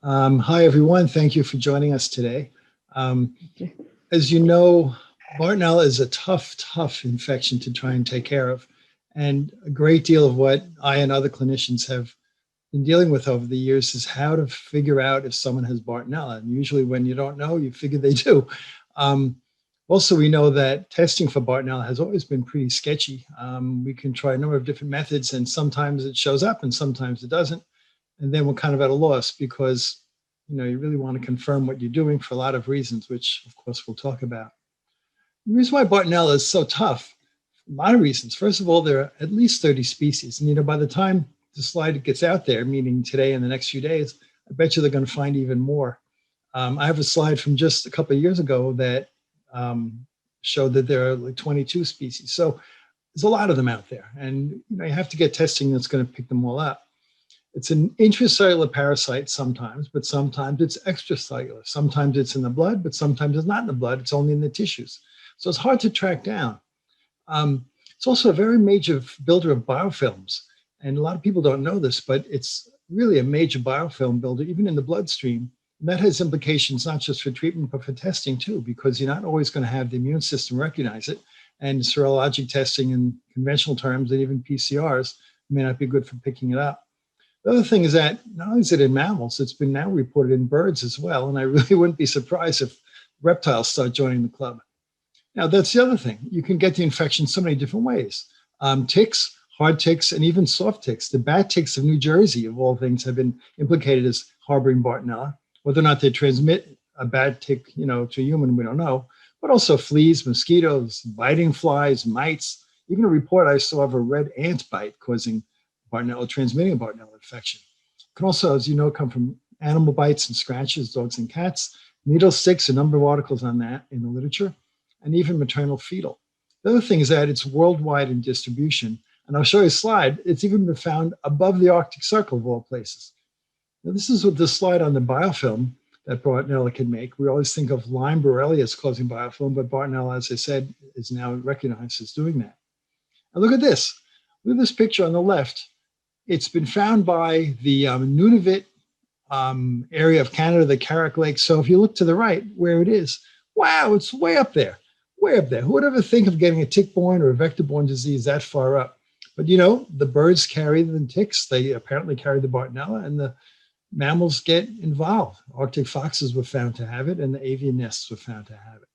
Hi, everyone. Thank you for joining us today. As you know, Bartonella is a tough infection to try and take care of. And a great deal of what I and other clinicians have been dealing with over the years is how to figure out if someone has Bartonella. And usually when you don't know, you figure they do. Also, we know that testing for Bartonella has always been pretty sketchy. We can try a number of different methods, and sometimes it shows up and sometimes it doesn't. And then we're kind of at a loss because, you really want to confirm what you're doing for a lot of reasons, which of course we'll talk about. The reason why Bartonella is so tough, a lot of reasons. First of all, there are at least 30 species. And, by the time the slide gets out there, meaning today and the next few days, I bet you they're going to find even more. I have a slide from just a couple of years ago that showed that there are like 22 species. So there's a lot of them out there. And, you have to get testing that's going to pick them all up. It's an intracellular parasite sometimes, but sometimes it's extracellular. Sometimes it's in the blood, but sometimes it's not in the blood. It's only in the tissues. So it's hard to track down. It's also a very major builder of biofilms. And a lot of people don't know this, but it's really a major biofilm builder, even in the bloodstream. And that has implications not just for treatment, but for testing too, because you're not always going to have the immune system recognize it. And serologic testing in conventional terms, and even PCRs, may not be good for picking it up. The other thing is that not only is it in mammals, it's been now reported in birds as well. And I really wouldn't be surprised if reptiles start joining the club. Now, that's the other thing. You can get the infection so many different ways. Ticks, hard ticks, and even soft ticks. The bat ticks of New Jersey, of all things, have been implicated as harboring Bartonella. Whether or not they transmit a bad tick, to a human, we don't know. But also fleas, mosquitoes, biting flies, mites. Even a report I saw of a red ant bite causing Bartonella, transmitting a Bartonella infection. It can also, as you know, come from animal bites and scratches, dogs and cats, needle sticks, a number of articles on that in the literature, and even maternal fetal. The other thing is that it's worldwide in distribution. And I'll show you a slide. It's even been found above the Arctic Circle of all places. Now, this is what the slide on the biofilm that Bartonella can make. We always think of Lyme Borrelia as causing biofilm, but Bartonella, as I said, is now recognized as doing that. Now look at this. Look at this picture on the left. It's been found by the Nunavut area of Canada, the Carrick Lake. So if you look to the right where it is, wow, it's way up there, way up there. Who would ever think of getting a tick-borne or a vector-borne disease that far up? But the birds carry the ticks. They apparently carry the Bartonella, and the mammals get involved. Arctic foxes were found to have it, and the avian nests were found to have it.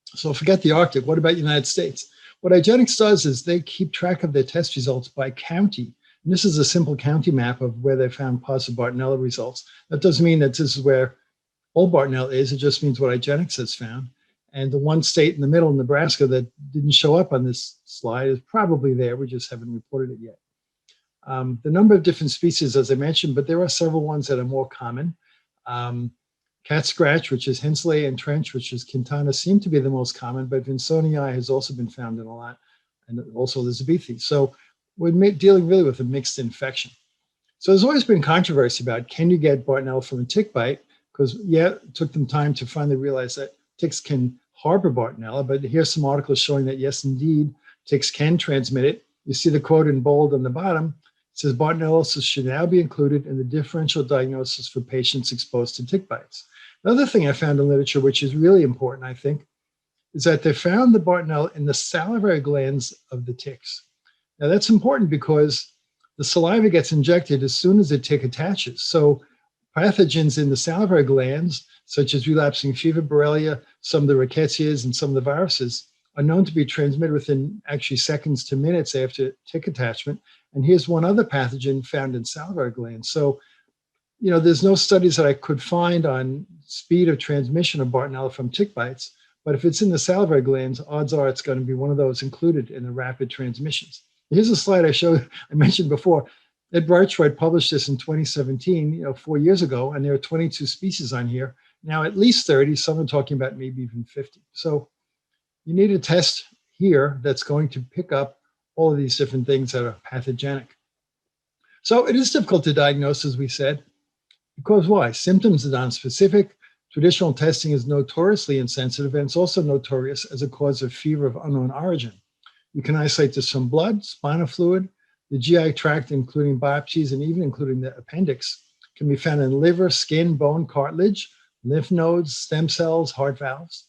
So forget the Arctic. What about the United States? What IGeneX does is they keep track of their test results by county. And this is a simple county map of where they found positive Bartonella results. That doesn't mean that this is where all Bartonella is. It just means what IGeneX has found. And the one state in the middle, Nebraska, that didn't show up on this slide is probably there. We just haven't reported it yet. The number of different species, as I mentioned, but there are several ones that are more common. Cat scratch, which is Hensley, and trench, which is Quintana, seem to be the most common, but Vinsonii has also been found in a lot, and also Elizabethae. So we're dealing really with a mixed infection. So there's always been controversy about, can you get Bartonella from a tick bite? Because, it took them time to finally realize that ticks can harbor Bartonella, but here's some articles showing that, yes, indeed, ticks can transmit it. You see the quote in bold on the bottom. It says, Bartonellosis should now be included in the differential diagnosis for patients exposed to tick bites. Another thing I found in literature, which is really important, I think, is that they found the Bartonella in the salivary glands of the ticks. Now, that's important because the saliva gets injected as soon as the tick attaches. So pathogens in the salivary glands, such as relapsing fever, Borrelia, some of the rickettsias, and some of the viruses, are known to be transmitted within actually seconds to minutes after tick attachment. And here's one other pathogen found in salivary glands. So, there's no studies that I could find on speed of transmission of Bartonella from tick bites, but if it's in the salivary glands, odds are it's going to be one of those included in the rapid transmissions. Here's a slide I mentioned before. Ed Breitschreid published this in 2017, 4 years ago, and there are 22 species on here. Now at least 30, some are talking about maybe even 50. So you need a test here that's going to pick up all of these different things that are pathogenic. So it is difficult to diagnose, as we said, because why? Symptoms are nonspecific. Traditional testing is notoriously insensitive, and it's also notorious as a cause of fever of unknown origin. You can isolate this from blood, spinal fluid, the GI tract, including biopsies, and even including the appendix, Can be found in liver, skin, bone, cartilage, lymph nodes, stem cells, heart valves.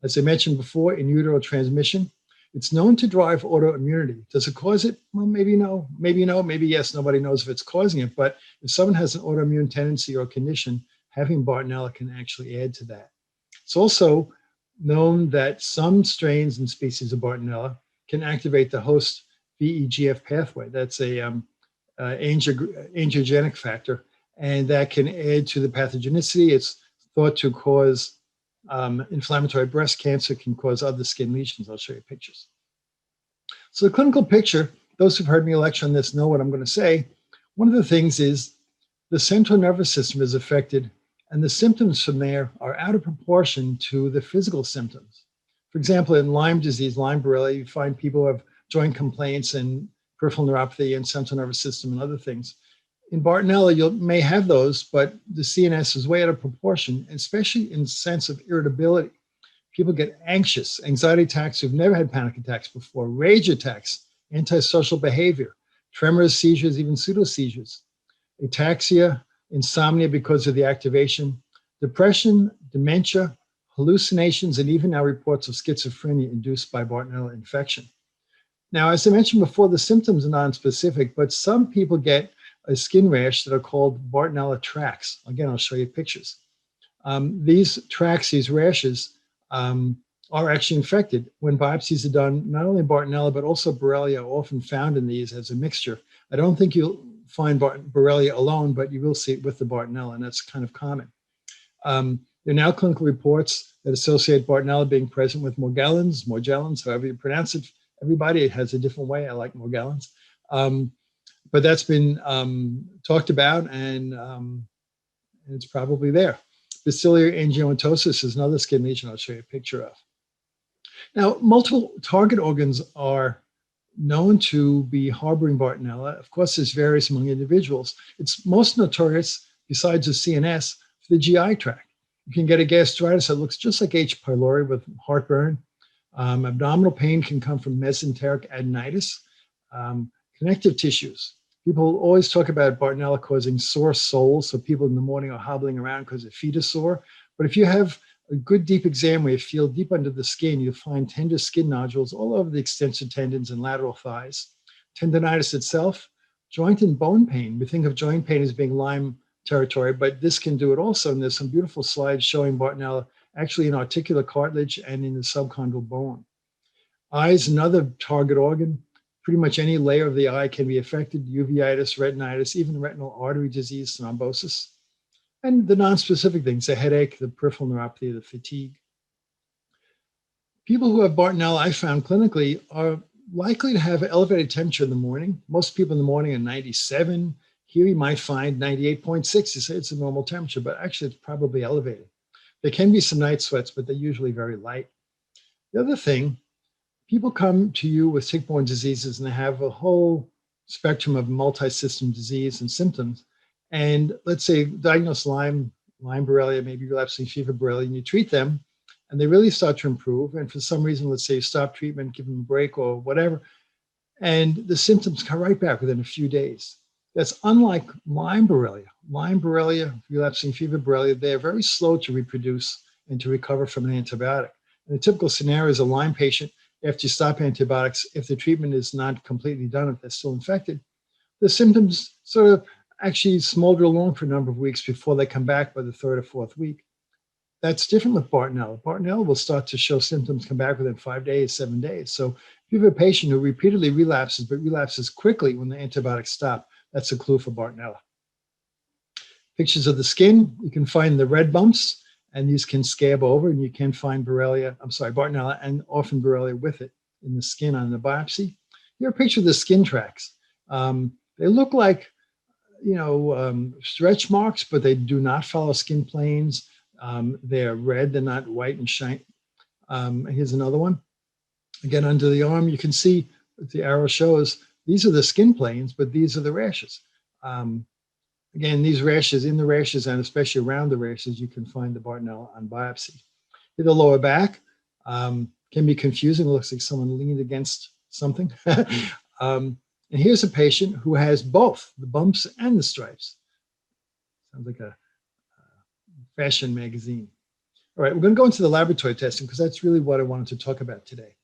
As I mentioned before, in utero transmission. It's known to drive autoimmunity. Does it cause it? Well, maybe no, maybe yes. Nobody knows if it's causing it. But if someone has an autoimmune tendency or condition, having Bartonella can actually add to that. It's also known that some strains and species of Bartonella can activate the host VEGF pathway. That's a angiogenic factor, and that can add to the pathogenicity. It's thought to cause inflammatory breast cancer, can cause other skin lesions. I'll show you pictures. So the clinical picture, those who've heard me lecture on this know what I'm going to say. One of the things is the central nervous system is affected, and the symptoms from there are out of proportion to the physical symptoms. For example, in Lyme disease, Lyme Borrelia, you find people who have joint complaints and peripheral neuropathy and central nervous system and other things. In Bartonella, you may have those, but the CNS is way out of proportion, especially in sense of irritability. People get anxious, anxiety attacks who've never had panic attacks before, rage attacks, antisocial behavior, tremors, seizures, even pseudo-seizures, ataxia, insomnia because of the activation, depression, dementia, hallucinations, and even now reports of schizophrenia induced by Bartonella infection. Now, as I mentioned before, the symptoms are non-specific, but some people get a skin rash that are called Bartonella Tracks. Again, I'll show you pictures. These tracks, these rashes, are actually infected. When biopsies are done, not only Bartonella, but also Borrelia are often found in these as a mixture. I don't think you'll find Borrelia alone, but you will see it with the Bartonella, and that's kind of common. There are now clinical reports that associate Bartonella being present with Morgellons, however you pronounce it. Everybody has a different way. I like Morgellons. But that's been talked about, and it's probably there. Bacillary angioimatosis is another skin lesion I'll show you a picture of. Now, multiple target organs are known to be harboring Bartonella. Of course, this varies among individuals. It's most notorious, besides the CNS, for the GI tract. You can get a gastritis that looks just like H. pylori with heartburn. Abdominal pain can come from mesenteric adenitis. Connective tissues. People always talk about Bartonella causing sore soles, so people in the morning are hobbling around because their feet are sore. But if you have a good deep exam where you feel deep under the skin, you'll find tender skin nodules all over the extensor tendons and lateral thighs. Tendonitis itself, joint and bone pain. We think of joint pain as being Lyme territory, but this can do it also. And there's some beautiful slides showing Bartonella actually in articular cartilage and in the subchondral bone. Eyes, another target organ. Pretty much any layer of the eye can be affected, uveitis, retinitis, even retinal artery disease, thrombosis. And the non-specific things, the headache, the peripheral neuropathy, the fatigue. People who have Bartonella, I found clinically, are likely to have elevated temperature in the morning. Most people in the morning are 97. Here you might find 98.6. You say it's a normal temperature, but actually it's probably elevated. There can be some night sweats, but they're usually very light. The other thing, people come to you with tick-borne diseases and they have a whole spectrum of multi-system disease and symptoms. And let's say diagnose Lyme Borrelia, maybe relapsing fever Borrelia, and you treat them and they really start to improve. And for some reason, let's say you stop treatment, give them a break or whatever, and the symptoms come right back within a few days. That's unlike Lyme Borrelia. Lyme Borrelia, relapsing fever Borrelia, they're very slow to reproduce and to recover from an antibiotic. And the typical scenario is a Lyme patient, after you stop antibiotics, if the treatment is not completely done, if they're still infected, the symptoms sort of actually smolder along for a number of weeks before they come back by the third or fourth week. That's different with Bartonella. Bartonella will start to show symptoms come back within 5 days, 7 days. So if you have a patient who repeatedly relapses, but relapses quickly when the antibiotics stop, that's a clue for Bartonella. Pictures of the skin, you can find the red bumps, and these can scab over, and you can find Bartonella, and often Borrelia with it in the skin on the biopsy. Here, a picture of the skin tracks. They look like, stretch marks, but they do not follow skin planes. They're red, they're not white and shiny. Here's another one. Again, under the arm, you can see the arrow shows these are the skin planes, but these are the rashes. Again, these rashes, in the rashes and especially around the rashes, you can find the Bartonella on biopsy. In the lower back can be confusing. It looks like someone leaned against something. And here's a patient who has both the bumps and the stripes. Sounds like a fashion magazine. All right, we're going to go into the laboratory testing because that's really what I wanted to talk about today.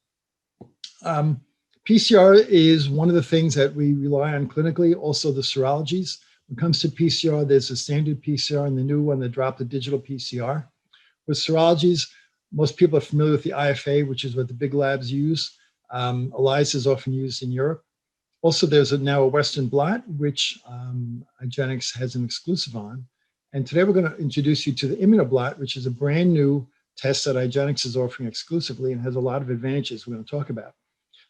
PCR is one of the things that we rely on clinically, also the serologies. When it comes to PCR, there's a standard PCR and the new one, the droplet digital PCR. With serologies, most people are familiar with the IFA, which is what the big labs use. ELISA is often used in Europe. Also, there's now a Western blot, which IGeneX has an exclusive on. And today we're going to introduce you to the ImmunoBlot, which is a brand new test that IGeneX is offering exclusively and has a lot of advantages we're going to talk about.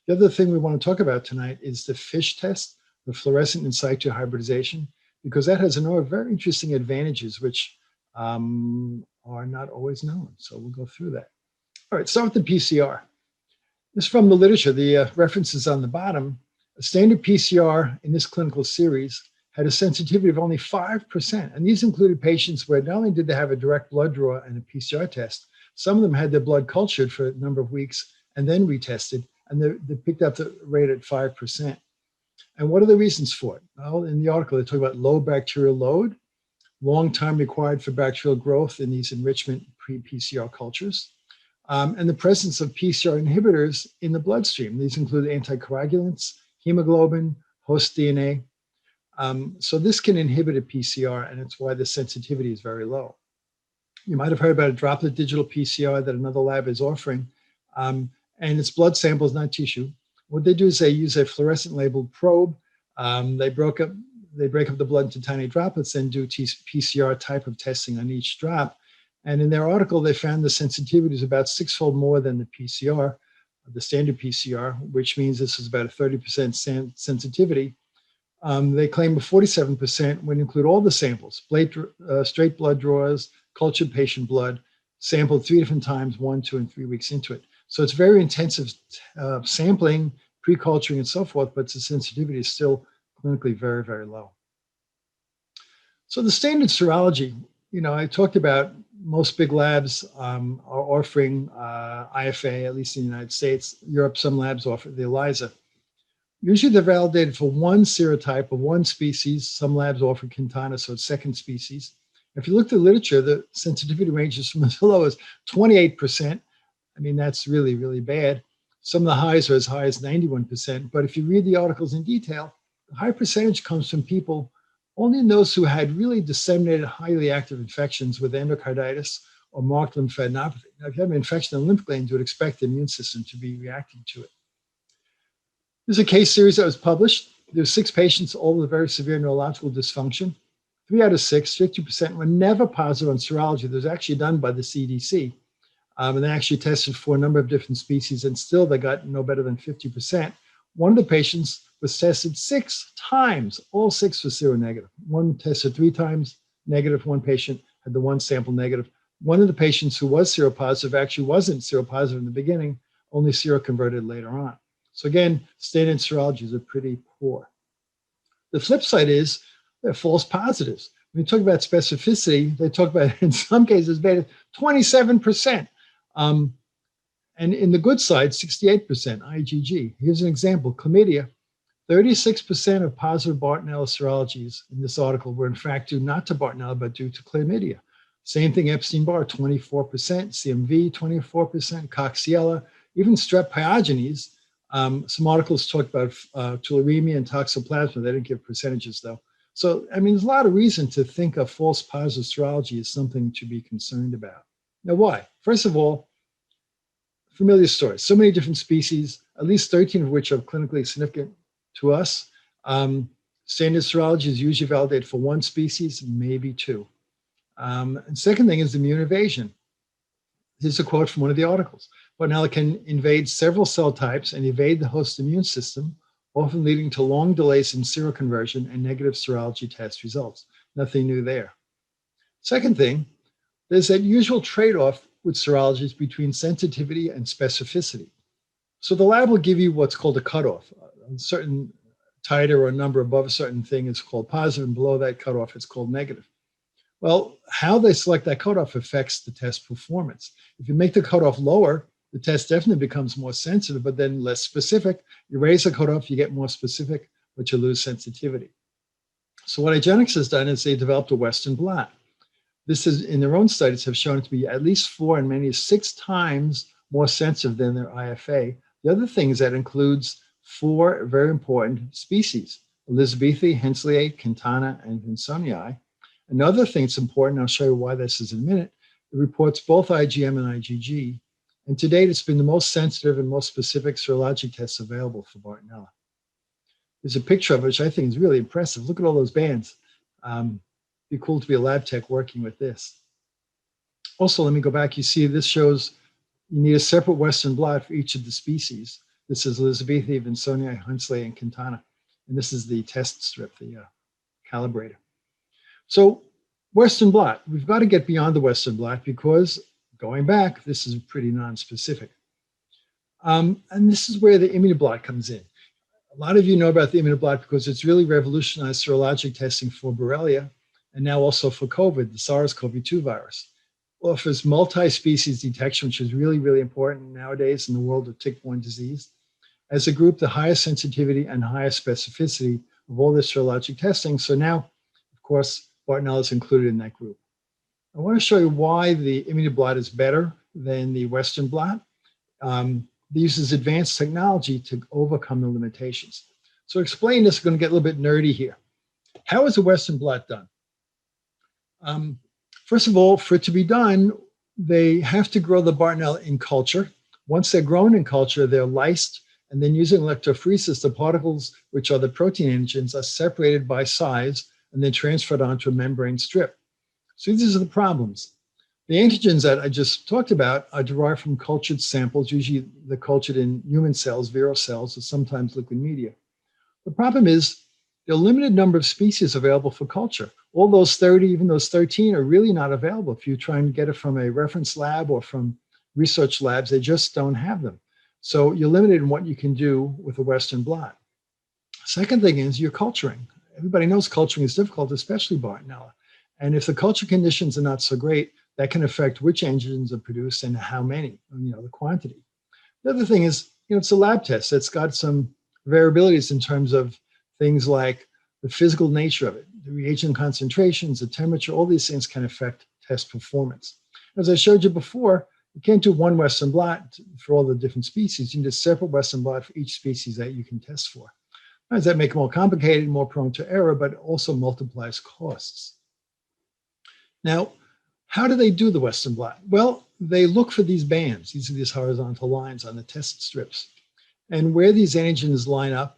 The other thing we want to talk about tonight is the FISH test, the fluorescent in-situ hybridization, because that has a number of very interesting advantages, which are not always known. So we'll go through that. All right, start with the PCR. This is from the literature. The references on the bottom. A standard PCR in this clinical series had a sensitivity of only 5%. And these included patients where not only did they have a direct blood draw and a PCR test, some of them had their blood cultured for a number of weeks and then retested, and they picked up the rate at 5%. And what are the reasons for it? Well, in the article, they talk about low bacterial load, long time required for bacterial growth in these enrichment pre-PCR cultures, and the presence of PCR inhibitors in the bloodstream. These include anticoagulants, hemoglobin, host DNA. So this can inhibit a PCR, and it's why the sensitivity is very low. You might have heard about a droplet digital PCR that another lab is offering, and it's blood samples, not tissue. What they do is they use a fluorescent labeled probe. They break up the blood into tiny droplets and do PCR type of testing on each drop. And in their article, they found the sensitivity is about 6-fold more than the PCR, the standard PCR, which means this is about a 30% sensitivity. They claim a 47% would include all the samples, straight blood draws, cultured patient blood, sampled 3 different times, 1, 2, and 3 weeks into it. So it's very intensive sampling, pre-culturing, and so forth, but the sensitivity is still clinically very, very low. So the standard serology, I talked about most big labs are offering IFA, at least in the United States. Europe, some labs offer the ELISA. Usually they're validated for one serotype of one species. Some labs offer Quintana, so it's second species. If you look at the literature, the sensitivity ranges from as low as 28%. I mean, that's really, really bad. Some of the highs are as high as 91%. But if you read the articles in detail, the high percentage comes from people only in those who had really disseminated highly active infections with endocarditis or marked lymphadenopathy. Now, if you have an infection in the lymph glands, you would expect the immune system to be reacting to it. There's a case series that was published. There were 6 patients, all with very severe neurological dysfunction. 3 out of 6, 50%, were never positive on serology. That was actually done by the CDC. And they actually tested for a number of different species, and still they got no better than 50%. One of the patients was tested 6 times. All 6 were seronegative. One tested 3 times negative. One patient had the 1 sample negative. One of the patients who was seropositive actually wasn't seropositive in the beginning, only seroconverted later on. So again, standard serologies are pretty poor. The flip side is they're false positives. When you talk about specificity, they talk about, in some cases, 27%. And in the good side, 68% IgG. Here's an example, chlamydia. 36% of positive Bartonella serologies in this article were in fact due not to Bartonella, but due to chlamydia. Same thing, Epstein-Barr, 24%, CMV, 24%, Coxiella, even strep pyogenes. Some articles talked about tularemia and toxoplasma. They didn't give percentages, though. So, I mean, there's a lot of reason to think of false positive serology as something to be concerned about. Now, why? First of all, familiar story. So many different species, at least 13 of which are clinically significant to us. Standard serology is usually validated for 1 species, maybe 2. And second thing is immune evasion. Here's a quote from one of the articles. Bartonella can invade several cell types and evade the host immune system, often leading to long delays in seroconversion and negative serology test results. Nothing new there. Second thing, there's that usual trade-off with serologies between sensitivity and specificity. So the lab will give you what's called a cutoff. A certain titer or a number above a certain thing is called positive, and below that cutoff it's called negative. Well, how they select that cutoff affects the test performance. If you make the cutoff lower, the test definitely becomes more sensitive, but then less specific. You raise the cutoff, you get more specific, but you lose sensitivity. So what IGeneX has done is they developed a Western blot. This is, in their own studies, have shown it to be at least 4 and many 6 times more sensitive than their IFA. The other thing is that includes 4 very important species: Elizabethae, Hensleyii, Quintana, and Vinsonii. Another thing that's important, I'll show you why this is in a minute, it reports both IgM and IgG. And to date, it's been the most sensitive and most specific serologic tests available for Bartonella. There's a picture of it, which I think is really impressive. Look at all those bands. Be cool to be a lab tech working with this. Also, let me go back. You see, this shows you need a separate Western blot for each of the species. This is Elizabethae, Vinsonii, Hensleyii, and Quintana. And this is the test strip, the calibrator. So Western blot, we've got to get beyond the Western blot because going back, this is pretty non-specific. And this is where the ImmunoBlot comes in. A lot of you know about the ImmunoBlot because it's really revolutionized serologic testing for Borrelia and now also for COVID, the SARS-CoV-2 virus. It offers multi-species detection, which is really, really important nowadays in the world of tick-borne disease. As a group, the highest sensitivity and highest specificity of all this serologic testing. So now, of course, Bartonella is included in that group. I want to show you why the ImmunoBlot is better than the Western blot. It uses advanced technology to overcome the limitations. So to explain this, we're going to get a little bit nerdy here. How is a Western blot done? First of all, for it to be done, they have to grow the Bartonella in culture. Once they're grown in culture, they're lysed, and then using electrophoresis, the particles, which are the protein antigens, are separated by size and then transferred onto a membrane strip. So these are the problems. The antigens that I just talked about are derived from cultured samples. Usually they're cultured in human cells, viral cells, or sometimes liquid media. The problem is there are a limited number of species available for culture. All those 30, even those 13 are really not available. If you try and get it from a reference lab or from research labs, they just don't have them. So you're limited in what you can do with a Western blot. Second thing is you're culturing. Everybody knows culturing is difficult, especially Bartonella. And if the culture conditions are not so great, that can affect which antigens are produced and how many, the quantity. The other thing is, it's a lab test that's got some variabilities in terms of things like the physical nature of it, the reagent concentrations, the temperature, all these things can affect test performance. As I showed you before, you can't do one Western blot for all the different species. You need a separate Western blot for each species that you can test for. Does that make it more complicated, more prone to error, but also multiplies costs? Now, how do they do the Western blot? Well, they look for these bands. These are these horizontal lines on the test strips. And where these antigens line up,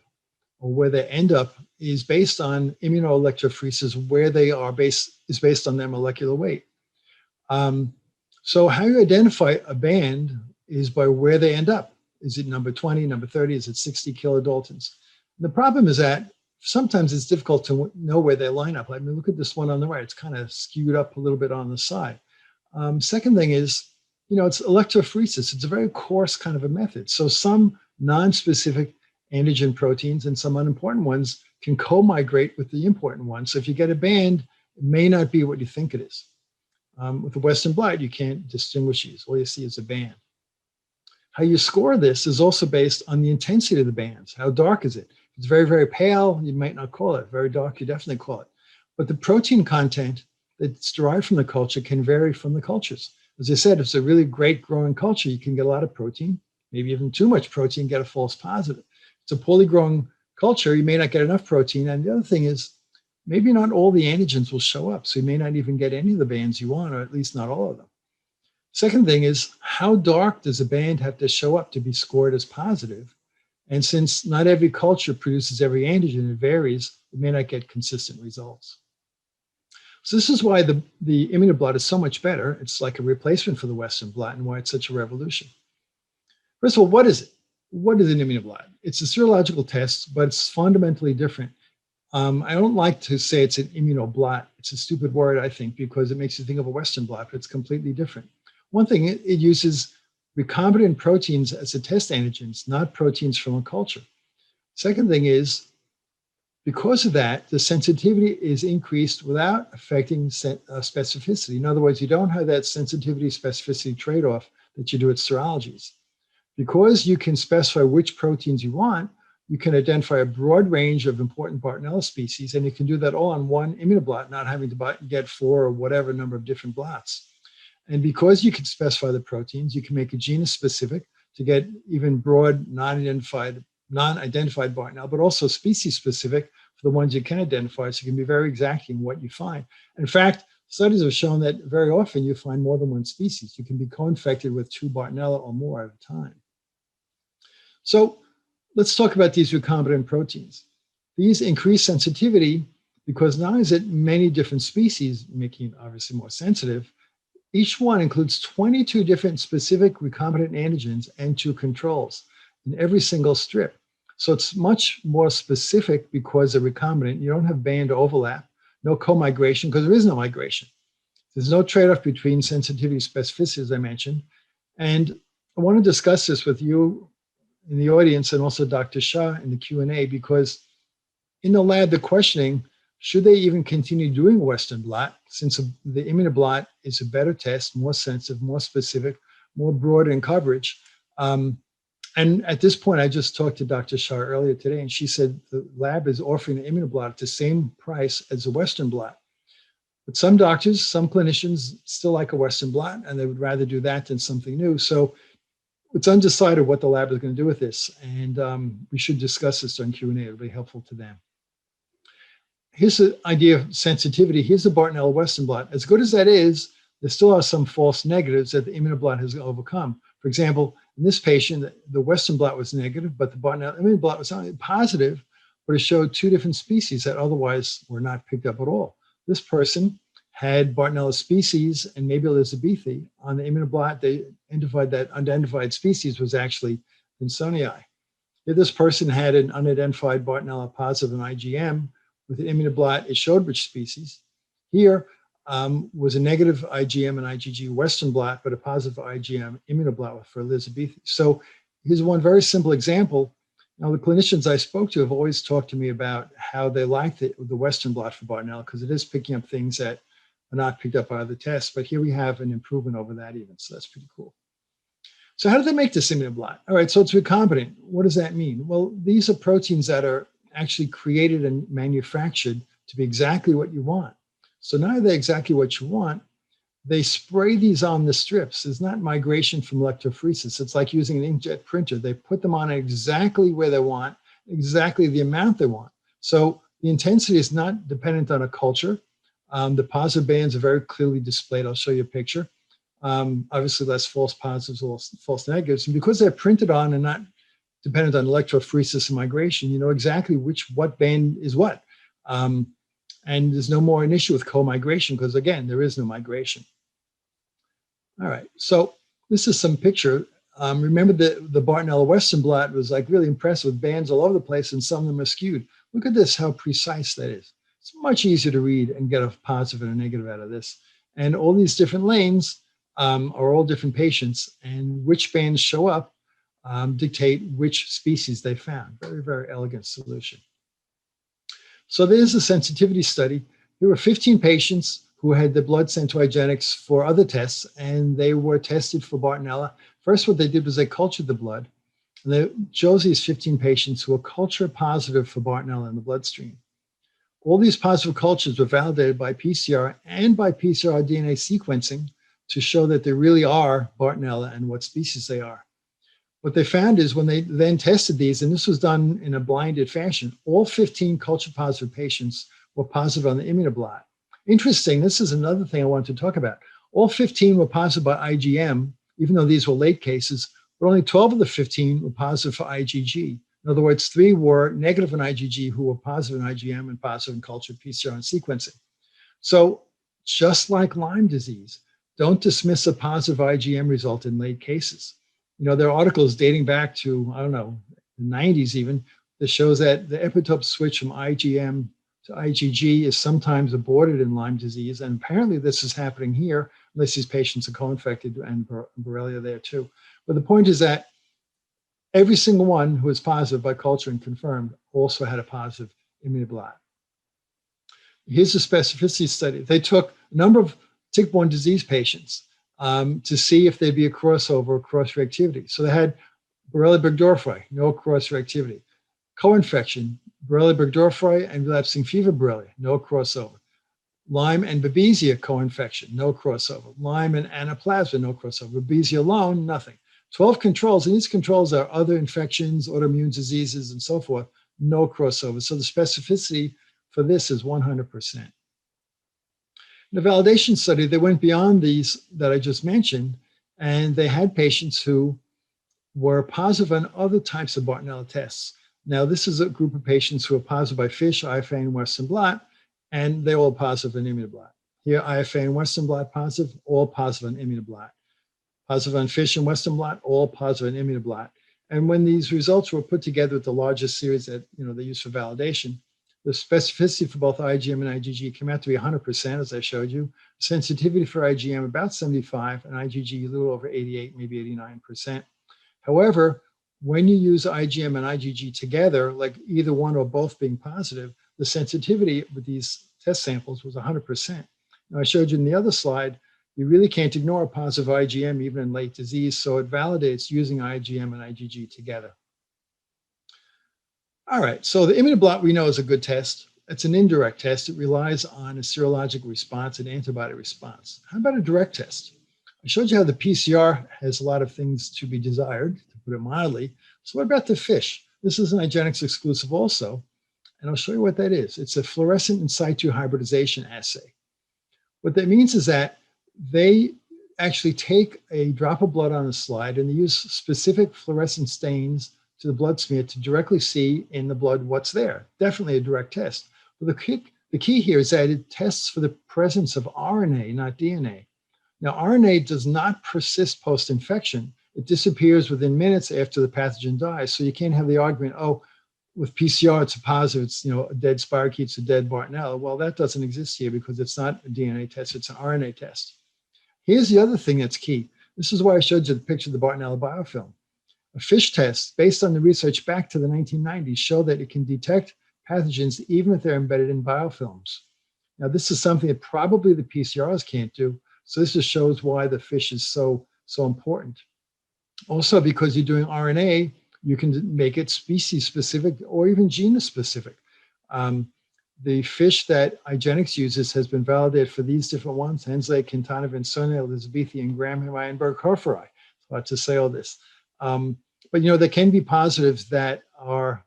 or where they end up, is based on immunoelectrophoresis. Where they are is based on their molecular weight. So how you identify a band is by where they end up. Is it number 20, number 30? Is it 60 kilodaltons? The problem is that sometimes it's difficult to know where they line up. I mean, look at this one on the right. It's kind of skewed up a little bit on the side. Second thing is, it's electrophoresis. It's a very coarse kind of a method. So some non-specific antigen proteins and some unimportant ones can co-migrate with the important ones. So if you get a band, it may not be what you think it is. With the Western blot, you can't distinguish these. All you see is a band. How you score this is also based on the intensity of the bands. How dark is it? If it's very, very pale, you might not call it. Very dark, you definitely call it. But the protein content that's derived from the culture can vary from the cultures. As I said, if it's a really great growing culture, you can get a lot of protein, maybe even too much protein, get a false positive. If it's a poorly grown culture, you may not get enough protein. And the other thing is, maybe not all the antigens will show up. So you may not even get any of the bands you want, or at least not all of them. Second thing is, how dark does a band have to show up to be scored as positive? And since not every culture produces every antigen, it varies, you may not get consistent results. So this is why the ImmunoBlot is so much better. It's like a replacement for the Western blot and why it's such a revolution. First of all, what is it? What is an ImmunoBlot? It's a serological test, but it's fundamentally different. I don't like to say it's an ImmunoBlot. It's a stupid word, I think, because it makes you think of a Western blot, but it's completely different. One thing, it uses recombinant proteins as the test antigens, not proteins from a culture. Second thing is, because of that, the sensitivity is increased without affecting specificity. In other words, you don't have that sensitivity-specificity trade-off that you do at serologies. Because you can specify which proteins you want, you can identify a broad range of important Bartonella species, and you can do that all on one ImmunoBlot, not having to get 4 or whatever number of different blots. And because you can specify the proteins, you can make a genus specific to get even broad, non-identified Bartonella, but also species specific for the ones you can identify, so you can be very exacting in what you find. In fact, studies have shown that very often you find more than one species. You can be co-infected with 2 Bartonella or more at a time. So let's talk about these recombinant proteins. These increase sensitivity because not only is it many different species, making it obviously more sensitive, each one includes 22 different specific recombinant antigens and 2 controls in every single strip. So it's much more specific because they're recombinant. You don't have band overlap, no co-migration, because there is no migration. There's no trade-off between sensitivity and specificity, as I mentioned. And I want to discuss this with you in the audience and also Dr. Shah in the Q&A, because in the lab, the questioning, should they even continue doing Western blot, since the ImmunoBlot is a better test, more sensitive, more specific, more broad in coverage. And at this point, I just talked to Dr. Shah earlier today, and she said the lab is offering the ImmunoBlot at the same price as the Western blot. But some doctors, some clinicians still like a Western blot, and they would rather do that than something new. So it's undecided what the lab is going to do with this, and we should discuss this during Q&A. It'll be helpful to them. Here's the idea of sensitivity. Here's the Bartonella Western blot. As good as that is, there still are some false negatives that the ImmunoBlot has overcome. For example, in this patient, the Western blot was negative, but the Bartonella ImmunoBlot was only positive, but it showed 2 different species that otherwise were not picked up at all. This person had Bartonella species and maybe Elizabethae. On the ImmunoBlot, they identified that unidentified species was actually Vinsonii. Here, this person had an unidentified Bartonella positive in IgM. With the ImmunoBlot, it showed which species. Here was a negative IgM and IgG Western blot, but a positive IgM ImmunoBlot for Elizabethae. So here's one very simple example. Now, the clinicians I spoke to have always talked to me about how they like the Western blot for Bartonella because it is picking up things that are not picked up by other tests. But here we have an improvement over that even, so that's pretty cool. So how do they make this ImmunoBlot? All right, so it's recombinant. What does that mean? Well, these are proteins that are actually created and manufactured to be exactly what you want. So now they're exactly what you want. They spray these on the strips. There's not migration from electrophoresis. It's like using an inkjet printer. They put them on exactly where they want, exactly the amount they want. So the intensity is not dependent on a culture. The positive bands are very clearly displayed. I'll show you a picture. Obviously, less false positives or false negatives. And because they're printed on and not dependent on electrophoresis and migration, you know exactly what band is what. And there's no more an issue with co-migration because, again, there is no migration. All right, so this is some picture. Remember the Bartonella Western blot was like really impressive with bands all over the place, and some of them are skewed. Look at this, how precise that is. It's much easier to read and get a positive and a negative out of this. And all these different lanes are all different patients, and which bands show up dictate which species they found. Very, very elegant solution. So there's a sensitivity study. There were 15 patients who had the blood sent to IGeneX for other tests, and they were tested for Bartonella. First, what they did was they cultured the blood. And they chose these 15 patients who were culture positive for Bartonella in the bloodstream. All these positive cultures were validated by PCR and by PCR DNA sequencing to show that they really are Bartonella and what species they are. What they found is when they then tested these, and this was done in a blinded fashion, all 15 culture positive patients were positive on the ImmunoBlot. Interesting, this is another thing I wanted to talk about. All 15 were positive by IgM, even though these were late cases, but only 12 of the 15 were positive for IgG. In other words, 3 were negative in IgG who were positive in IgM and positive in culture PCR and sequencing. So just like Lyme disease, don't dismiss a positive IgM result in late cases. You know, there are articles dating back to, I don't know, the 90s even, that shows that the epitope switch from IgM to IgG is sometimes aborted in Lyme disease. And apparently this is happening here, unless these patients are co-infected and Borrelia there too. But the point is that every single one who was positive by culture and confirmed also had a positive ImmunoBlot. Here's a specificity study. They took a number of tick-borne disease patients to see if there'd be a crossover or cross-reactivity. So they had Borrelia burgdorferi, no cross-reactivity. Co-infection, Borrelia burgdorferi and relapsing fever Borrelia, no crossover. Lyme and Babesia co-infection, no crossover. Lyme and Anaplasma, no crossover. Babesia alone, nothing. 12 controls, and these controls are other infections, autoimmune diseases, and so forth, no crossover. So the specificity for this is 100%. In the validation study, they went beyond these that I just mentioned, and they had patients who were positive on other types of Bartonella tests. Now, this is a group of patients who are positive by FISH, IFA, and Western blot, and they're all positive on ImmunoBlot. Here, IFA and Western blot positive, all positive on ImmunoBlot. Positive on FISH and Western blot, all positive on ImmunoBlot. And when these results were put together with the largest series that they use for validation, the specificity for both IgM and IgG came out to be 100%, as I showed you. Sensitivity for IgM about 75, and IgG a little over 88, maybe 89%. However, when you use IgM and IgG together, like either one or both being positive, the sensitivity with these test samples was 100%. Now, I showed you in the other slide, you really can't ignore a positive IgM even in late disease, so it validates using IgM and IgG together. All right, so the ImmunoBlot we know is a good test. It's an indirect test. It relies on a serologic response and antibody response. How about a direct test? I showed you how the PCR has a lot of things to be desired, to put it mildly. So what about the FISH? This is an IGeneX exclusive also, and I'll show you what that is. It's a fluorescent in-situ hybridization assay. What that means is that they actually take a drop of blood on a slide and they use specific fluorescent stains to the blood smear to directly see in the blood what's there. Definitely a direct test. But the key here is that it tests for the presence of RNA, not DNA. Now, RNA does not persist post-infection. It disappears within minutes after the pathogen dies. So you can't have the argument, oh, with PCR, it's a positive, it's a dead spirochetes, a dead Bartonella. Well, that doesn't exist here because it's not a DNA test, it's an RNA test. Here's the other thing that's key. This is why I showed you the picture of the Bartonella biofilm. A FISH test, based on the research back to the 1990s, show that it can detect pathogens even if they're embedded in biofilms. Now, this is something that probably the PCRs can't do. So this just shows why the FISH is so important. Also, because you're doing RNA, you can make it species specific or even genus specific. The FISH that IGeneX uses has been validated for these different ones: Hensley, Quintana, Vinsona, Elizabethae, and Graham, and Burgdorferi. So to say all this. But there can be positives that are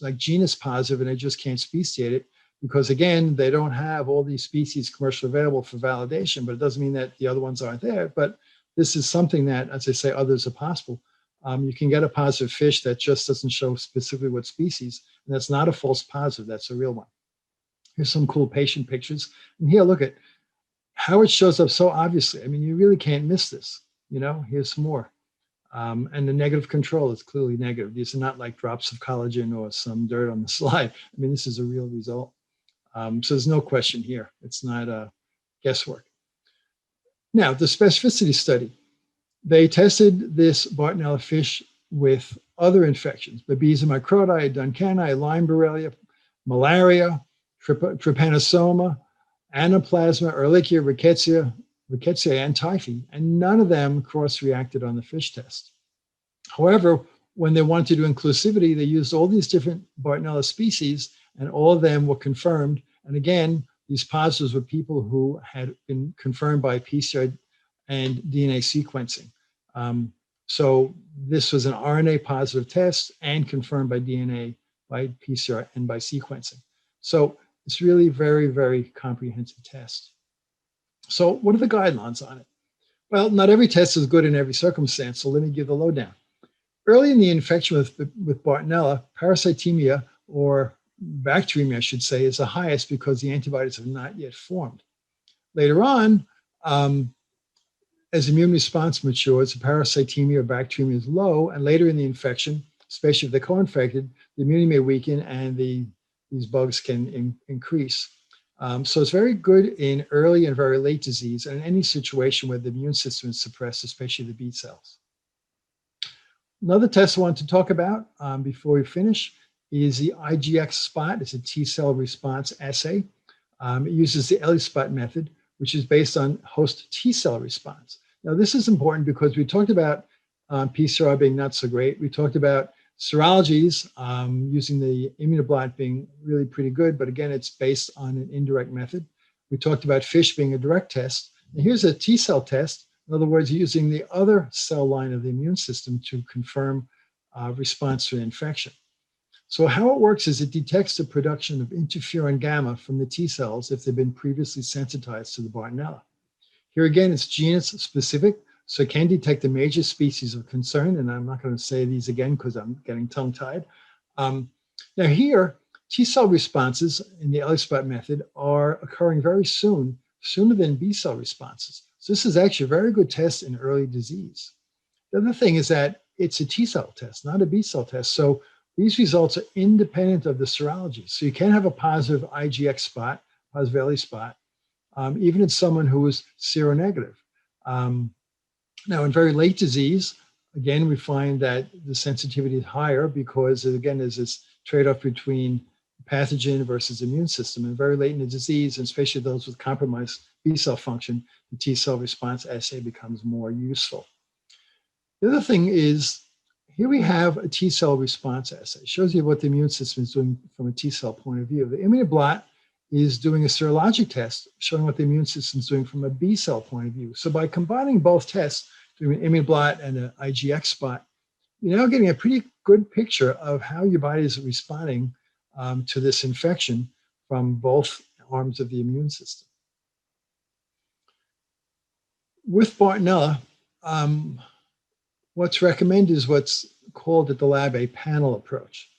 like genus positive and they just can't speciate it because, again, they don't have all these species commercially available for validation, but it doesn't mean that the other ones aren't there. But this is something that, as I say, others are possible. You can get a positive FISH that just doesn't show specifically what species, and that's not a false positive, that's a real one. Here's some cool patient pictures. And here, look at how it shows up so obviously. I mean, you really can't miss this. Here's some more. And the negative control is clearly negative. These are not like drops of collagen or some dirt on the slide. I mean, this is a real result. So there's no question here. It's not guesswork. Now, the specificity study. They tested this Bartonella FISH with other infections: Babesia microti, Duncani, Lyme Borrelia, malaria, trypanosoma, Anaplasma, Ehrlichia, Rickettsia, and typhi, and none of them cross-reacted on the FISH test. However, when they wanted to do inclusivity, they used all these different Bartonella species, and all of them were confirmed. And again, these positives were people who had been confirmed by PCR and DNA sequencing. So this was an RNA positive test and confirmed by DNA, by PCR, and by sequencing. So it's really very, very comprehensive test. So what are the guidelines on it? Well, not every test is good in every circumstance, so let me give the lowdown. Early in the infection with Bartonella, parasitemia, or bacteremia, I should say, is the highest because the antibodies have not yet formed. Later on, as immune response matures, the parasitemia or bacteremia is low, and later in the infection, especially if they're co-infected, the immunity may weaken and these bugs can increase. So it's very good in early and very late disease and in any situation where the immune system is suppressed, especially the B cells. Another test I want to talk about before we finish is the IGXSpot. It's a T-cell response assay. It uses the ELISpot method, which is based on host T-cell response. Now, this is important because we talked about PCR being not so great. We talked about Serologies, using the ImmunoBlot being really pretty good, but again, it's based on an indirect method. We talked about FISH being a direct test. And here's a T cell test. In other words, using the other cell line of the immune system to confirm response to an infection. So how it works is it detects the production of interferon gamma from the T cells if they've been previously sensitized to the Bartonella. Here again, it's genus specific, so it can detect the major species of concern, and I'm not going to say these again because I'm getting tongue-tied. Now here, T cell responses in the IgXSpot method are occurring very soon, sooner than B cell responses. So this is actually a very good test in early disease. The other thing is that it's a T cell test, not a B cell test. So these results are independent of the serology. So you can have a positive IgXSpot, positive LE-spot, even in someone who is seronegative. Now, in very late disease, again, we find that the sensitivity is higher because, again, there's this trade-off between pathogen versus immune system. And very late in the disease, and especially those with compromised B cell function, the T cell response assay becomes more useful. The other thing is, here we have a T cell response assay. It shows you what the immune system is doing from a T cell point of view. The ImmunoBlot is doing a serologic test showing what the immune system is doing from a B cell point of view. So by combining both tests, doing an ImmunoBlot and an IgXSpot, you're now getting a pretty good picture of how your body is responding to this infection from both arms of the immune system. With Bartonella, what's recommended is what's called at the lab a panel approach.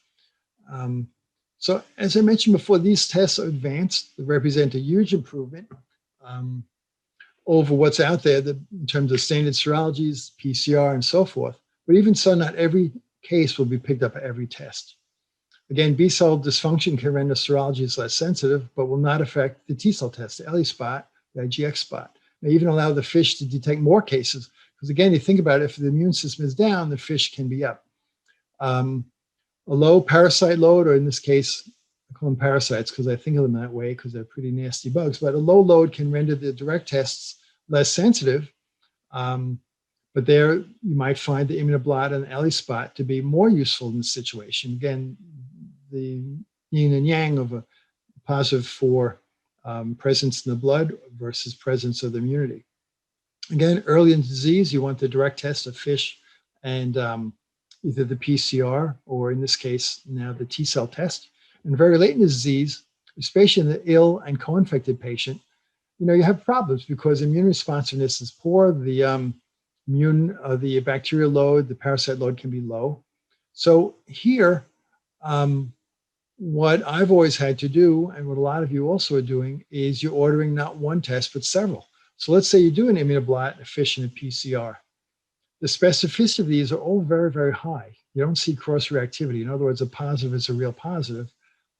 So as I mentioned before, these tests are advanced. They represent a huge improvement over what's out there in terms of standard serologies, PCR, and so forth. But even so, not every case will be picked up at every test. Again, B cell dysfunction can render serologies less sensitive, but will not affect the T cell test, the LE-spot, the IgXSpot. May even allow the FISH to detect more cases. Because again, you think about it, if the immune system is down, the FISH can be up. A low parasite load, or in this case, I call them parasites because I think of them that way because they're pretty nasty bugs, but a low load can render the direct tests less sensitive. But there you might find the ImmunoBlot and LE-spot to be more useful in this situation. Again, the yin and yang of a positive for presence in the blood versus presence of the immunity. Again, early in disease, you want the direct test of FISH and either the PCR or in this case, now the T cell test. And very late in the disease, especially in the ill and co-infected patient, you have problems because immune responsiveness is poor. The the bacterial load, the parasite load can be low. So here, what I've always had to do, and what a lot of you also are doing, is you're ordering not one test, but several. So let's say you do an ImmunoBlot, a FISH, and a PCR. The specificity of these are all very, very high. You don't see cross-reactivity. In other words, a positive is a real positive.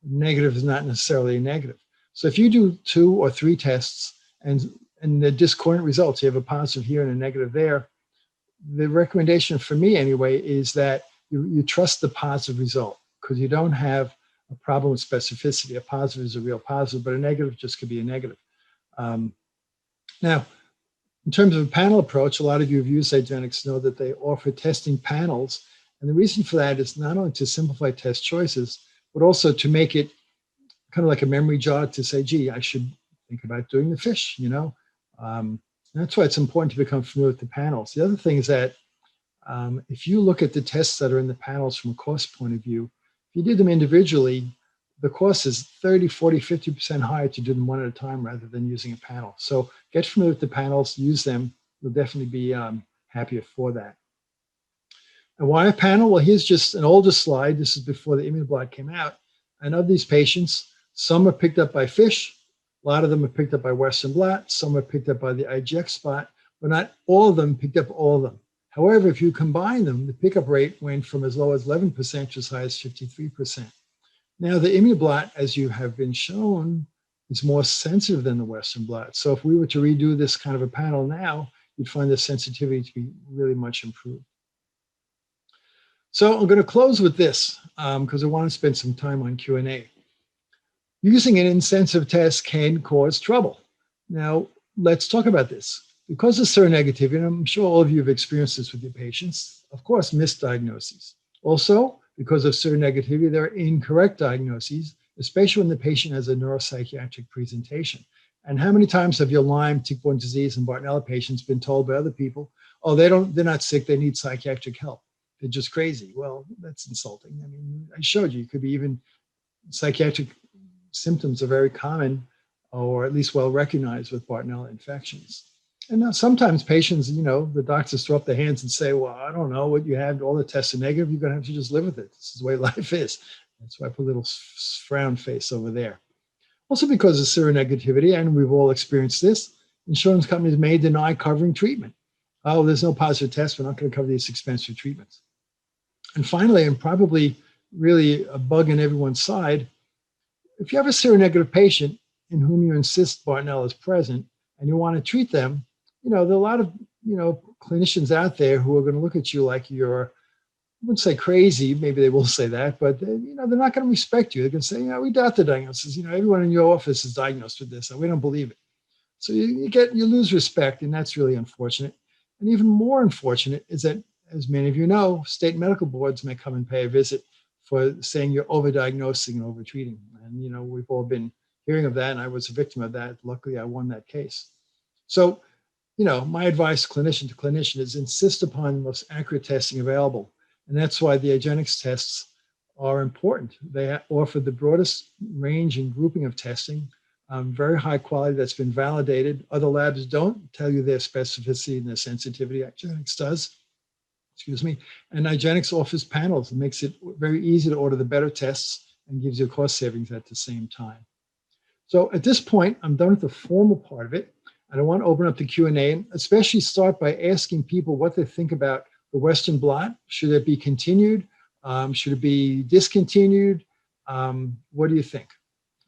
Negative is not necessarily a negative. So if you do 2 or 3 tests and the discordant results, you have a positive here and a negative there, the recommendation for me anyway is that you trust the positive result because you don't have a problem with specificity. A positive is a real positive, but a negative just could be a negative. Now, in terms of a panel approach, a lot of you who've used IGeneX know that they offer testing panels. And the reason for that is not only to simplify test choices, but also to make it kind of like a memory jog to say, gee, I should think about doing the FISH, that's why it's important to become familiar with the panels. The other thing is that if you look at the tests that are in the panels from a cost point of view, if you did them individually, the cost is 30, 40, 50% higher to do them one at a time rather than using a panel. So get familiar with the panels, use them. You'll definitely be happier for that. And why a panel? Well, here's just an older slide. This is before the ImmunoBlot came out. And of these patients, some are picked up by FISH. A lot of them are picked up by Western Blot. Some are picked up by the IgXSpot, but not all of them picked up all of them. However, if you combine them, the pickup rate went from as low as 11% to as high as 53%. Now, the ImmunoBlot, as you have been shown, is more sensitive than the Western Blot. So if we were to redo this kind of a panel now, you'd find the sensitivity to be really much improved. So I'm going to close with this because I want to spend some time on Q&A. Using an insensitive test can cause trouble. Now, let's talk about this. Because of seronegativity, and I'm sure all of you have experienced this with your patients, of course, misdiagnoses. Also, because of seronegativity, there are incorrect diagnoses, especially when the patient has a neuropsychiatric presentation. And how many times have your Lyme, tick-borne disease, and Bartonella patients been told by other people, oh, they're not sick, they need psychiatric help. They're just crazy. Well, that's insulting. I mean, I showed you, it could be even psychiatric symptoms are very common, or at least well recognized with Bartonella infections. And now sometimes patients, you know, the doctors throw up their hands and say, well, I don't know what you have. All the tests are negative. You're going to have to just live with it. This is the way life is. That's why I put a little frown face over there. Also because of seronegativity, and we've all experienced this, insurance companies may deny covering treatment. Oh, there's no positive test. We're not going to cover these expensive treatments. And finally, and probably really a bug in everyone's side, if you have a seronegative patient in whom you insist Bartonella is present and you want to treat them, you know, there are a lot of, you know, clinicians out there who are going to look at you like you're, I wouldn't say crazy, maybe they will say that, but you know, they're not going to respect you. They're going to say, we doubt the diagnosis. You know, everyone in your office is diagnosed with this, and we don't believe it. So you lose respect, and that's really unfortunate. And even more unfortunate is that, as many of you know, state medical boards may come and pay a visit for saying you're overdiagnosing and overtreating. And, you know, we've all been hearing of that, and I was a victim of that. Luckily, I won that case. So, you know, my advice clinician to clinician is insist upon the most accurate testing available. And that's why the IGeneX tests are important. They offer the broadest range and grouping of testing, very high quality that's been validated. Other labs don't tell you their specificity and their sensitivity. IGeneX does. Excuse me. And IGeneX offers panels. It makes it very easy to order the better tests and gives you cost savings at the same time. So at this point, I'm done with the formal part of it. And I want to open up the Q&A and especially start by asking people what they think about the Western blot. Should it be continued? Should it be discontinued? What do you think?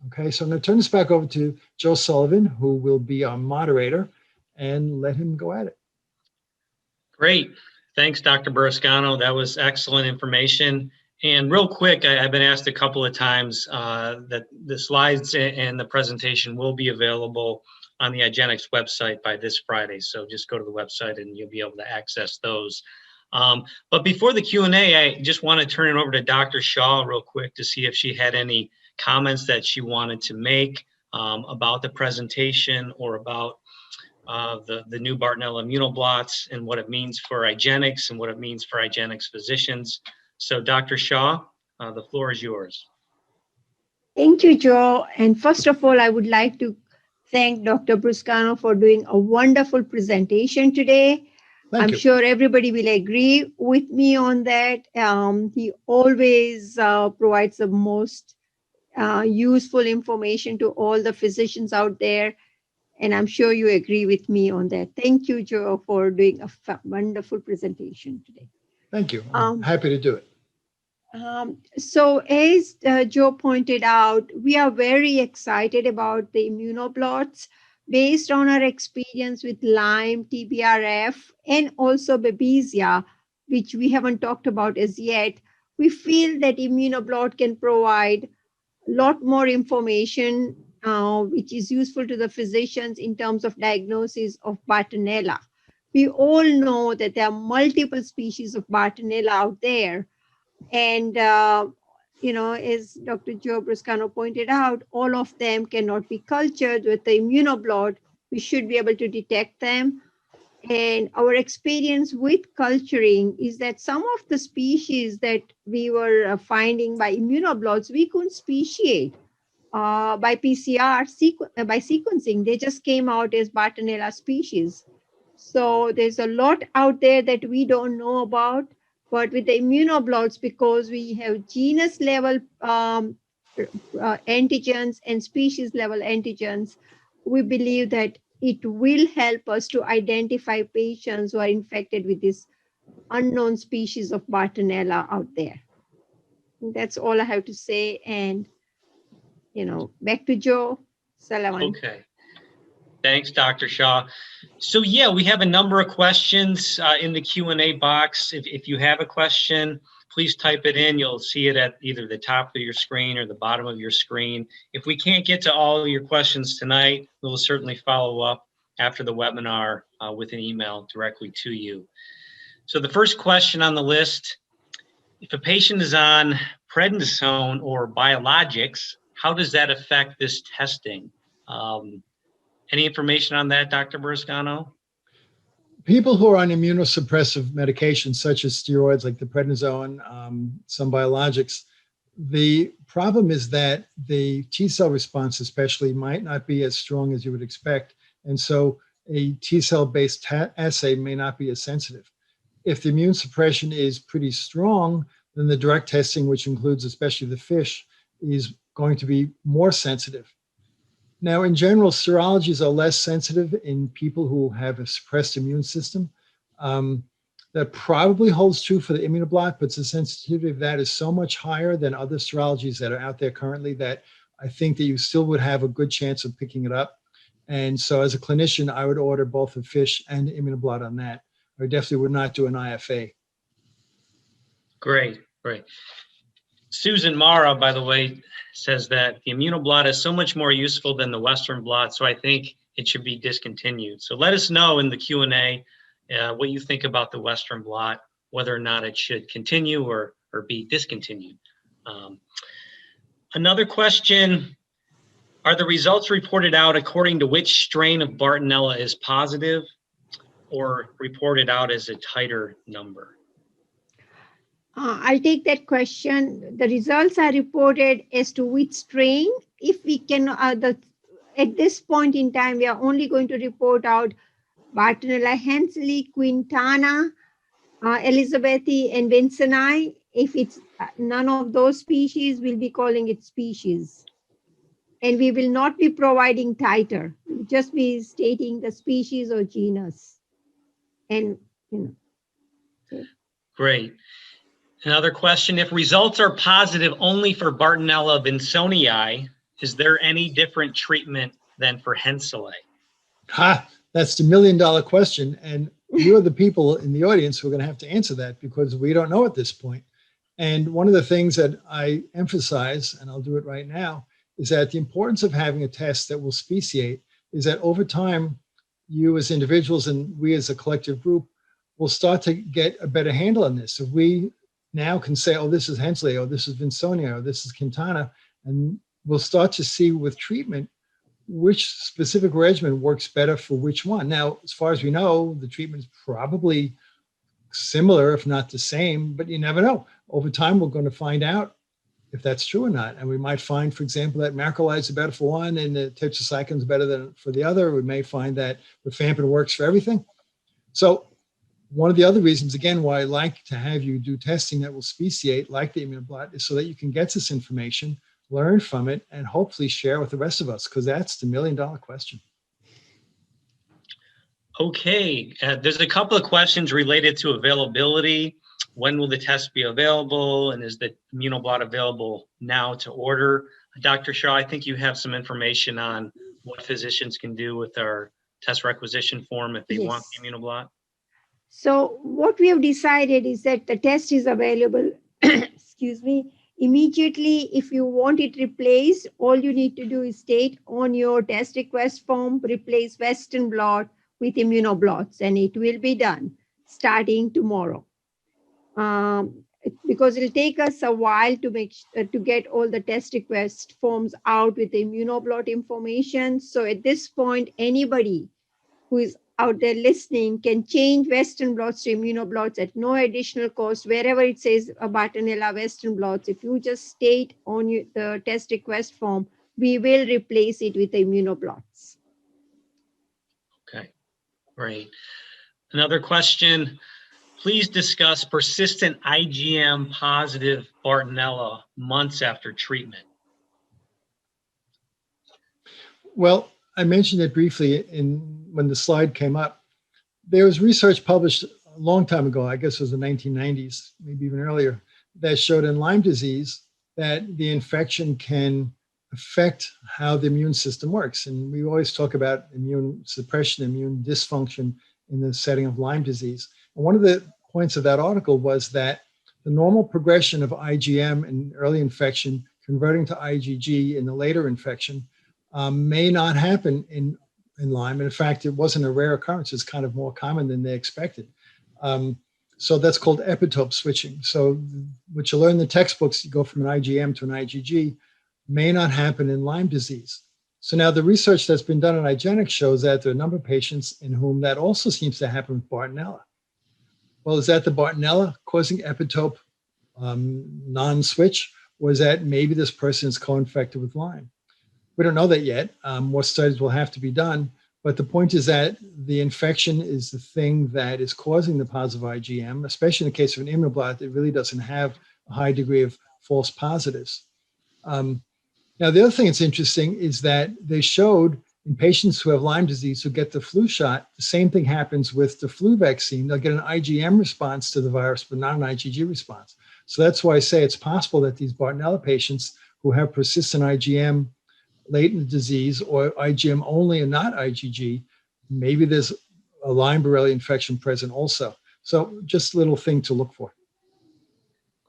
Okay, so I'm going to turn this back over to Joe Sullivan, who will be our moderator, and let him go at it. Great. Thanks, Dr. Burrascano. That was excellent information. And real quick, I've been asked a couple of times that the slides and the presentation will be available on the IGeneX website by this Friday. So just go to the website and you'll be able to access those. But before the Q&A, I just want to turn it over to Dr. Shaw real quick to see if she had any comments that she wanted to make about the presentation or about the new Bartonella ImmunoBlots and what it means for IGeneX and what it means for IGeneX physicians. So Dr. Shaw, the floor is yours. Thank you, Joe. And first of all, I would like to thank Dr. Burrascano for doing a wonderful presentation today. I'm sure everybody will agree with me on that. He always provides the most useful information to all the physicians out there. And I'm sure you agree with me on that. Thank you, Joe, for doing a wonderful presentation today. Thank you. I'm happy to do it. So as Joe pointed out, we are very excited about the ImmunoBlots based on our experience with Lyme, TBRF, and also Babesia, which we haven't talked about as yet. We feel that ImmunoBlot can provide a lot more information, which is useful to the physicians in terms of diagnosis of Bartonella. We all know that there are multiple species of Bartonella out there. And, you know, as Dr. Joe Burrascano pointed out, all of them cannot be cultured with the ImmunoBlot. We should be able to detect them. And our experience with culturing is that some of the species that we were finding by ImmunoBlots, we couldn't speciate by PCR, by sequencing. They just came out as Bartonella species. So there's a lot out there that we don't know about. But with the ImmunoBlots, because we have genus level antigens and species level antigens, we believe that it will help us to identify patients who are infected with this unknown species of Bartonella out there. That's all I have to say. And, you know, back to Joe Sullivan. Okay. Thanks, Dr. Shaw. So yeah, we have a number of questions in the Q&A box. If you have a question, please type it in. You'll see it at either the top of your screen or the bottom of your screen. If we can't get to all of your questions tonight, we'll certainly follow up after the webinar with an email directly to you. So the first question on the list, If a patient is on prednisone or biologics, how does that affect this testing? Any information on that, Dr. Burrascano? People who are on immunosuppressive medications, such as steroids like the prednisone, some biologics, the problem is that the T cell response especially might not be as strong as you would expect. And so a T cell based assay may not be as sensitive. If the immune suppression is pretty strong, then the direct testing, which includes especially the FISH, is going to be more sensitive. Now, in general, serologies are less sensitive in people who have a suppressed immune system. That probably holds true for the ImmunoBlot, but the sensitivity of that is so much higher than other serologies that are out there currently that I think that you still would have a good chance of picking it up. And so as a clinician, I would order both the FISH and the ImmunoBlot on that. I definitely would not do an IFA. Great, great. Susan Mara, by the way, says that the ImmunoBlot is so much more useful than the Western blot, so I think it should be discontinued. So let us know in the Q&A what you think about the Western blot, whether or not it should continue or be discontinued. Another question, are the results reported out according to which strain of Bartonella is positive or reported out as a titer number? I'll take that question. The results are reported as to which strain. If we can, at this point in time, we are only going to report out Bartonella Hensleyi, Quintana, Elizabethae, and Vincenti. If it's none of those species, we'll be calling it species. And we will not be providing titer. We'll just be stating the species or genus. And, you know. Okay. Great. Another question, if results are positive only for Bartonella Vincenti, is there any different treatment than for Hensleyi? Ha, that's the $1 million question. And you are the people in the audience who are going to have to answer that because we don't know at this point. And one of the things that I emphasize, and I'll do it right now, is that the importance of having a test that will speciate is that over time, you as individuals and we as a collective group will start to get a better handle on this. If we now can say, oh, this is Hensleyi, or this is Vincenti, or this is Quintana, and we'll start to see with treatment which specific regimen works better for which one. Now, as far as we know, the treatment is probably similar, if not the same, but you never know. Over time, we're going to find out if that's true or not. And we might find, for example, that macrolides are better for one and the tetracycline is better than for the other. We may find that rifampin works for everything. So one of the other reasons, again, why I like to have you do testing that will speciate, like the ImmunoBlot, is so that you can get this information, learn from it, and hopefully share with the rest of us, because that's the $1 million question. Okay, there's a couple of questions related to availability. When will the test be available? And is the ImmunoBlot available now to order? Dr. Shaw, I think you have some information on what physicians can do with our test requisition form if they want the ImmunoBlot. So what we have decided is that the test is available, excuse me, immediately. If you want it replaced, all you need to do is state on your test request form, replace Western blot with ImmunoBlots, and it will be done starting tomorrow. Because it'll take us a while to to get all the test request forms out with the ImmunoBlot information. So at this point, anybody who is out there listening can change Western blots to ImmunoBlots at no additional cost. Wherever it says Bartonella Western blots, if you just state on the test request form, we will replace it with the ImmunoBlots. Okay, great. Another question, please discuss persistent IgM positive Bartonella months after treatment. Well, I mentioned it briefly when the slide came up. There was research published a long time ago, I guess it was the 1990s, maybe even earlier, that showed in Lyme disease that the infection can affect how the immune system works. And we always talk about immune suppression, immune dysfunction in the setting of Lyme disease. And one of the points of that article was that the normal progression of IgM in early infection converting to IgG in the later infection may not happen in Lyme. And in fact, it wasn't a rare occurrence. It's kind of more common than they expected. So that's called epitope switching. So what you learn in the textbooks, you go from an IgM to an IgG, may not happen in Lyme disease. So now the research that's been done in IGeneX shows that there are a number of patients in whom that also seems to happen with Bartonella. Well, is that the Bartonella causing epitope non-switch, or is that maybe this person is co-infected with Lyme? We don't know that yet. More studies will have to be done. But the point is that the infection is the thing that is causing the positive IgM, especially in the case of an ImmunoBlot that really doesn't have a high degree of false positives. Now, the other thing that's interesting is that they showed in patients who have Lyme disease who get the flu shot, the same thing happens with the flu vaccine. They'll get an IgM response to the virus, but not an IgG response. So that's why I say it's possible that these Bartonella patients who have persistent IgM late in the disease or IgM only and not IgG, maybe there's a Lyme Borrelia infection present also. So just a little thing to look for.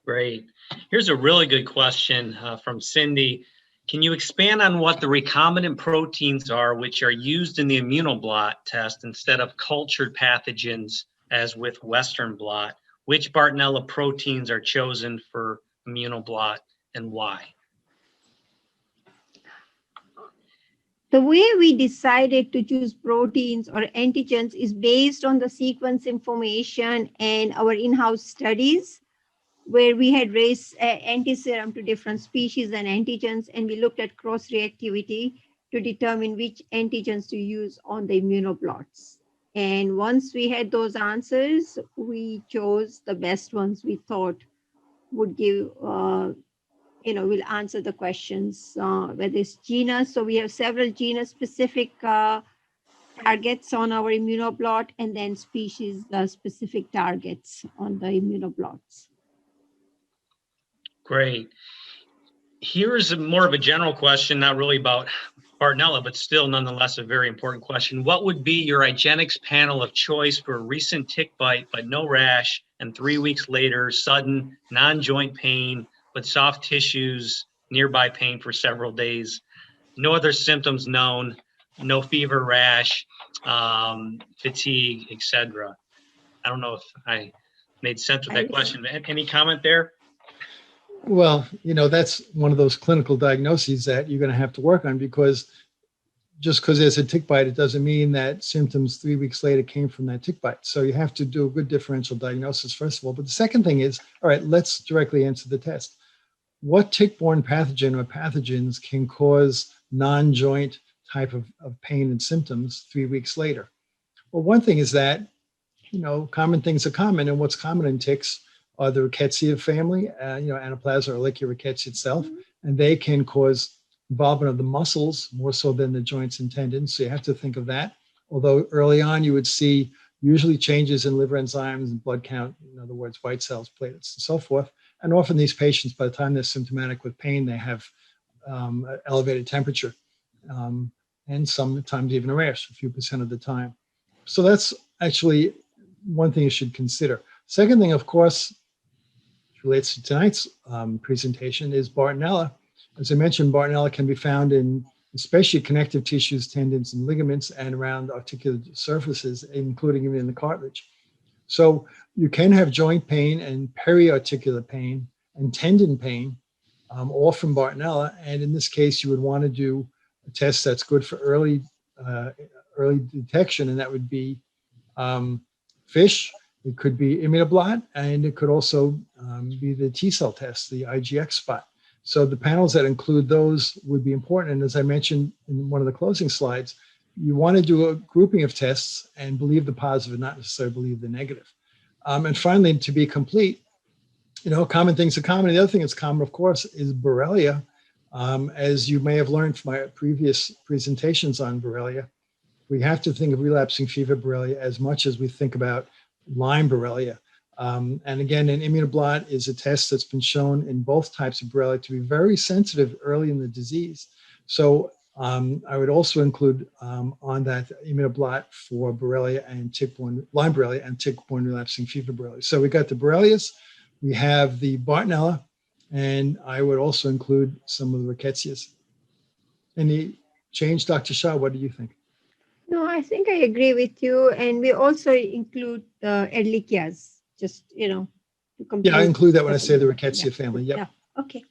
Great. Here's a really good question from Cindy. Can you expand on what the recombinant proteins are which are used in the ImmunoBlot test instead of cultured pathogens as with Western blot? Which Bartonella proteins are chosen for ImmunoBlot and why? The way we decided to choose proteins or antigens is based on the sequence information and our in-house studies, where we had raised antiserum to different species and antigens, and we looked at cross-reactivity to determine which antigens to use on the ImmunoBlots. And once we had those answers, we chose the best ones we thought would give, will answer the questions, whether it's genus. So we have several genus-specific targets on our ImmunoBlot, and then species-specific targets on the ImmunoBlots. Great. Here's more of a general question, not really about Bartonella, but still nonetheless a very important question. What would be your IGeneX panel of choice for a recent tick bite but no rash, and 3 weeks later sudden non-joint pain but soft tissues, nearby pain for several days, no other symptoms known, no fever, rash, fatigue, etc.? I don't know if I made sense with that question. Any comment there? Well, that's one of those clinical diagnoses that you're going to have to work on, because just because there's a tick bite, it doesn't mean that symptoms 3 weeks later came from that tick bite. So you have to do a good differential diagnosis, first of all. But the second thing is, all right, let's directly answer the test. What tick-borne pathogen or pathogens can cause non-joint type of pain and symptoms 3 weeks later? Well, one thing is that, common things are common, and what's common in ticks are the rickettsia family, Anaplasma or Ehrlichia rickettsia itself, and they can cause involvement of the muscles more so than the joints and tendons. So you have to think of that. Although early on you would see usually changes in liver enzymes and blood count, in other words, white cells, platelets, and so forth. And often these patients, by the time they're symptomatic with pain, they have elevated temperature, and sometimes even a rash, a few % of the time. So that's actually one thing you should consider. Second thing, of course, relates to tonight's presentation, is Bartonella. As I mentioned, Bartonella can be found in especially connective tissues, tendons, and ligaments, and around articulated surfaces, including even in the cartilage. So you can have joint pain and periarticular pain and tendon pain, all from Bartonella. And in this case, you would want to do a test that's good for early detection, and that would be FISH. It could be ImmunoBlot, and it could also be the T-cell test, the IgXSpot. So the panels that include those would be important. And as I mentioned in one of the closing slides, you want to do a grouping of tests and believe the positive and not necessarily believe the negative. And finally, to be complete, common things are common. And the other thing that's common, of course, is Borrelia. As you may have learned from my previous presentations on Borrelia, we have to think of relapsing fever Borrelia as much as we think about Lyme Borrelia. And again, an ImmunoBlot is a test that's been shown in both types of Borrelia to be very sensitive early in the disease. So I would also include on that ImmunoBlot for Borrelia and tick-borne, Lyme Borrelia and tick-borne relapsing fever Borrelia. So we got the Borrelias, we have the Bartonella, and I would also include some of the rickettsias. Any change, Dr. Shah? What do you think? No, I think I agree with you. And we also include the Ehrlichias, just, to Yeah, complete. I include that when I say the Rickettsia family. Yep. Yeah. Okay.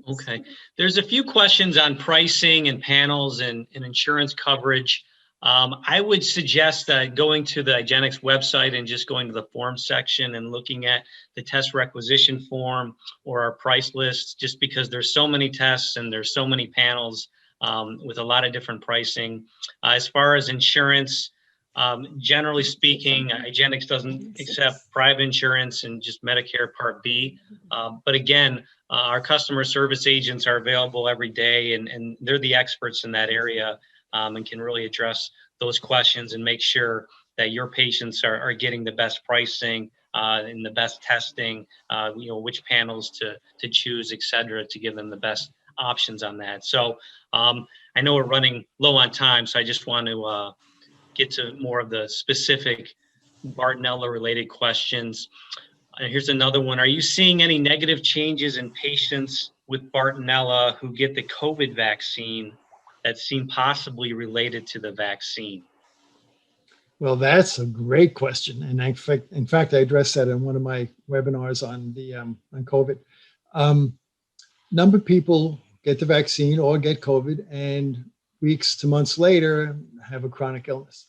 Okay. There's a few questions on pricing and panels and insurance coverage. I would suggest that going to the IGeneX website and just going to the form section and looking at the test requisition form or our price lists, just because there's so many tests and there's so many panels with a lot of different pricing. As far as insurance, generally speaking, IGeneX doesn't accept private insurance and just Medicare Part B. But again, our customer service agents are available every day, and they're the experts in that area and can really address those questions and make sure that your patients are getting the best pricing and the best testing, which panels to choose, et cetera, to give them the best options on that. So I know we're running low on time, so I just want to get to more of the specific Bartonella related questions. Here's another one. Are you seeing any negative changes in patients with Bartonella who get the COVID vaccine that seem possibly related to the vaccine? Well, that's a great question. And in fact, I addressed that in one of my webinars on on COVID. Number of people get the vaccine or get COVID and weeks to months later have a chronic illness.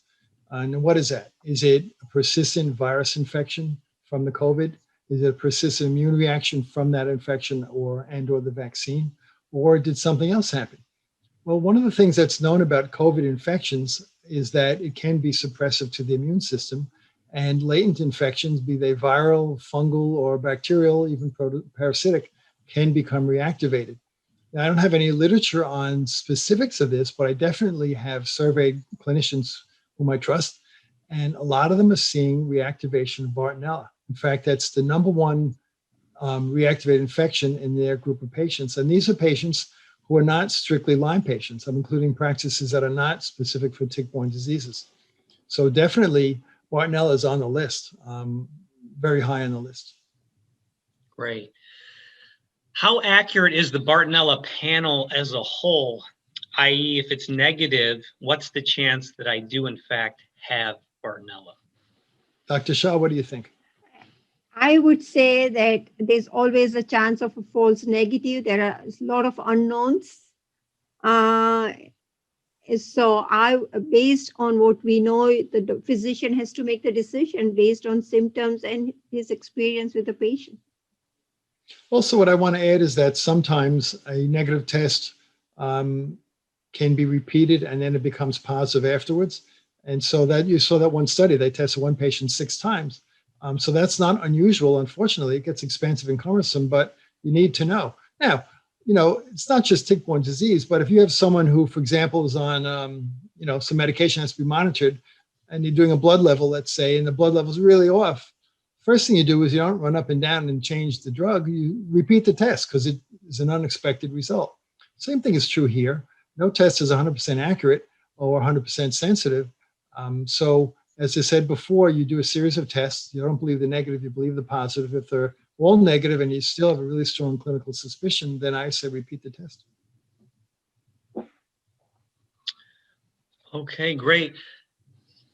And what is that? Is it a persistent virus infection from the COVID? Is it a persistent immune reaction from that infection or the vaccine? Or did something else happen? Well, one of the things that's known about COVID infections is that it can be suppressive to the immune system, and latent infections, be they viral, fungal, or bacterial, even parasitic, can become reactivated. Now, I don't have any literature on specifics of this, but I definitely have surveyed clinicians whom I trust, and a lot of them are seeing reactivation of Bartonella. In fact, that's the number one reactivated infection in their group of patients. And these are patients who are not strictly Lyme patients. I'm including practices that are not specific for tick-borne diseases. So definitely Bartonella is on the list, very high on the list. Great. How accurate is the Bartonella panel as a whole? I.e., if it's negative, what's the chance that I do in fact have Bartonella? Dr. Shah, what do you think? I would say that there's always a chance of a false negative. There are a lot of unknowns. So based on what we know, the physician has to make the decision based on symptoms and his experience with the patient. Also, what I want to add is that sometimes a negative test can be repeated and then it becomes positive afterwards. And so that you saw that one study, they tested one patient 6 times. So that's not unusual. Unfortunately, it gets expensive and cumbersome, but you need to know. Now, it's not just tick-borne disease, but if you have someone who, for example, is on, some medication has to be monitored and you're doing a blood level, let's say, and the blood level is really off, first thing you do is you don't run up and down and change the drug. You repeat the test because it is an unexpected result. Same thing is true here. No test is 100% accurate or 100% sensitive. So as I said before, you do a series of tests. You don't believe the negative, you believe the positive. If they're all negative and you still have a really strong clinical suspicion, then I say repeat the test. Okay, great.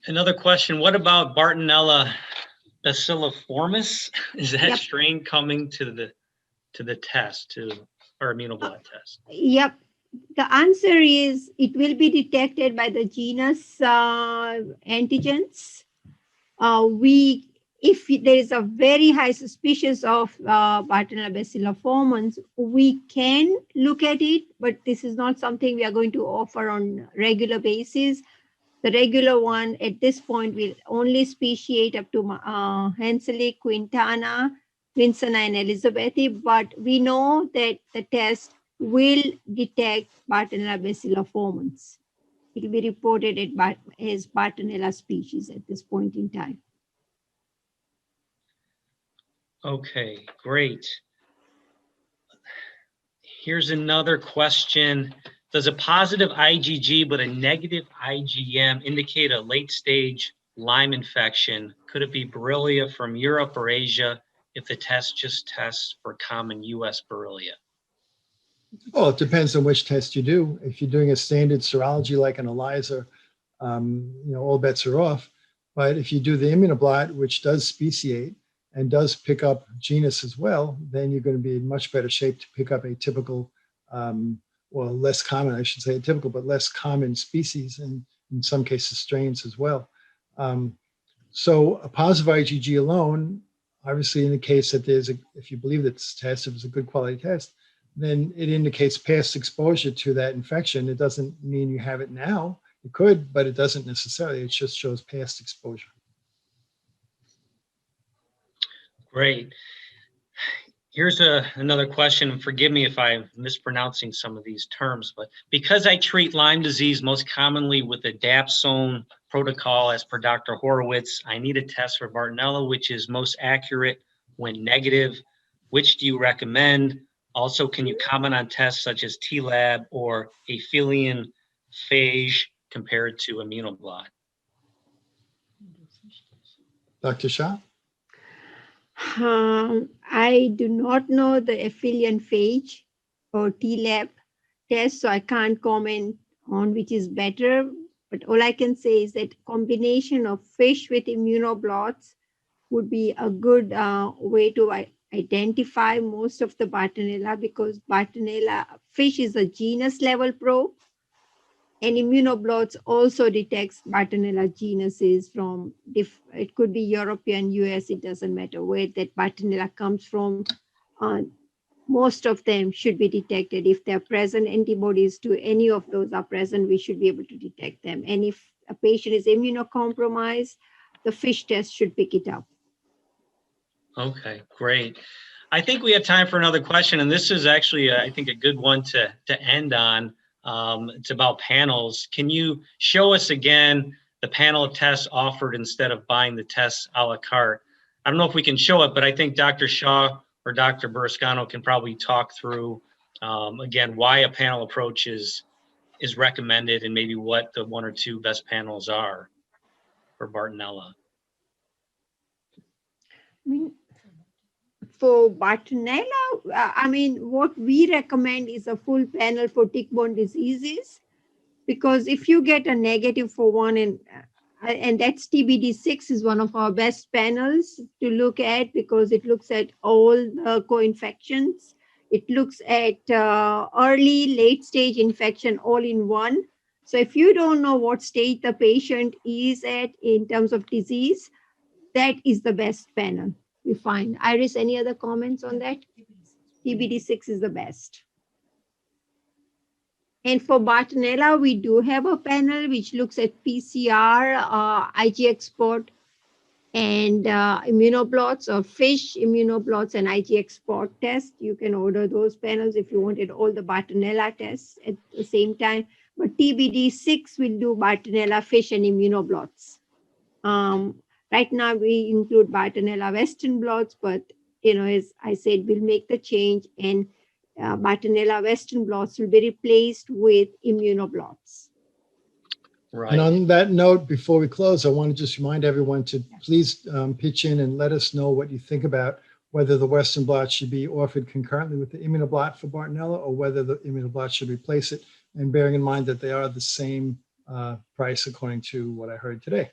Another question, what about Bartonella bacilliformis? Is that strain coming to the test, to our ImmunoBlot test? Yep. The answer is it will be detected by the genus antigens. If there is a very high suspicion of Bartonella bacilliformis, we can look at it, but this is not something we are going to offer on a regular basis. The regular one at this point will only speciate up to Hanseli, Quintana, Vincana, and Elizabethae, but we know that the test will detect Bartonella bacilliformis. It will be reported as Bartonella species at this point in time. Okay, great. Here's another question. Does a positive IgG but a negative IgM indicate a late stage Lyme infection? Could it be Borrelia from Europe or Asia if the test just tests for common US Borrelia? Well, it depends on which test you do. If you're doing a standard serology like an ELISA, all bets are off. But if you do the ImmunoBlot, which does speciate and does pick up genus as well, then you're going to be in much better shape to pick up atypical, well, less common, I should say atypical, but less common species, and in some cases strains as well. So a positive IgG alone obviously indicates that if you believe that this test, if it's a good quality test, then it indicates past exposure to that infection. It doesn't mean you have it now. It could, but it doesn't necessarily. It just shows past exposure. Great. Here's another question. Forgive me if I'm mispronouncing some of these terms, but because I treat Lyme disease most commonly with the dapsone protocol as per Dr. Horowitz, I need a test for Bartonella, which is most accurate when negative. Which do you recommend? Also, can you comment on tests such as TLAB or aphelion phage compared to ImmunoBlot? Dr. Shah? I do not know the aphelion phage or TLAB test, so I can't comment on which is better. But all I can say is that combination of FISH with ImmunoBlots would be a good way to identify most of the Bartonella, because Bartonella FISH is a genus level probe, and ImmunoBlots also detects Bartonella genuses from, it could be European, US, it doesn't matter where that Bartonella comes from. Most of them should be detected. If they're present, antibodies to any of those are present, we should be able to detect them. And if a patient is immunocompromised, the FISH test should pick it up. Okay, great. I think we have time for another question, and this is actually, I think, a good one to end on. It's about panels. Can you show us again the panel of tests offered instead of buying the tests a la carte? I don't know if we can show it, but I think Dr. Shaw or Dr. Burrascano can probably talk through, again, why a panel approach is recommended and maybe what the 1 or 2 best panels are for Bartonella. For Bartonella, what we recommend is a full panel for tick-borne diseases, because if you get a negative for one, and that's TBD6 is one of our best panels to look at, because it looks at all the co-infections. It looks at early, late stage infection all in one. So if you don't know what stage the patient is at in terms of disease, that is the best panel we find. Iris, any other comments on that? TBD6 is the best. And for Bartonella, we do have a panel which looks at PCR, IgXSpot, and ImmunoBlots, or FISH, ImmunoBlots, and IgXSpot test. You can order those panels if you wanted all the Bartonella tests at the same time. But TBD6 will do Bartonella, FISH, and ImmunoBlots. Right now, we include Bartonella Western Blots, but as I said, we'll make the change, and Bartonella Western Blots will be replaced with ImmunoBlots. Right. And on that note, before we close, I want to just remind everyone to please pitch in and let us know what you think about whether the Western blot should be offered concurrently with the ImmunoBlot for Bartonella, or whether the ImmunoBlot should replace it, and bearing in mind that they are the same price according to what I heard today.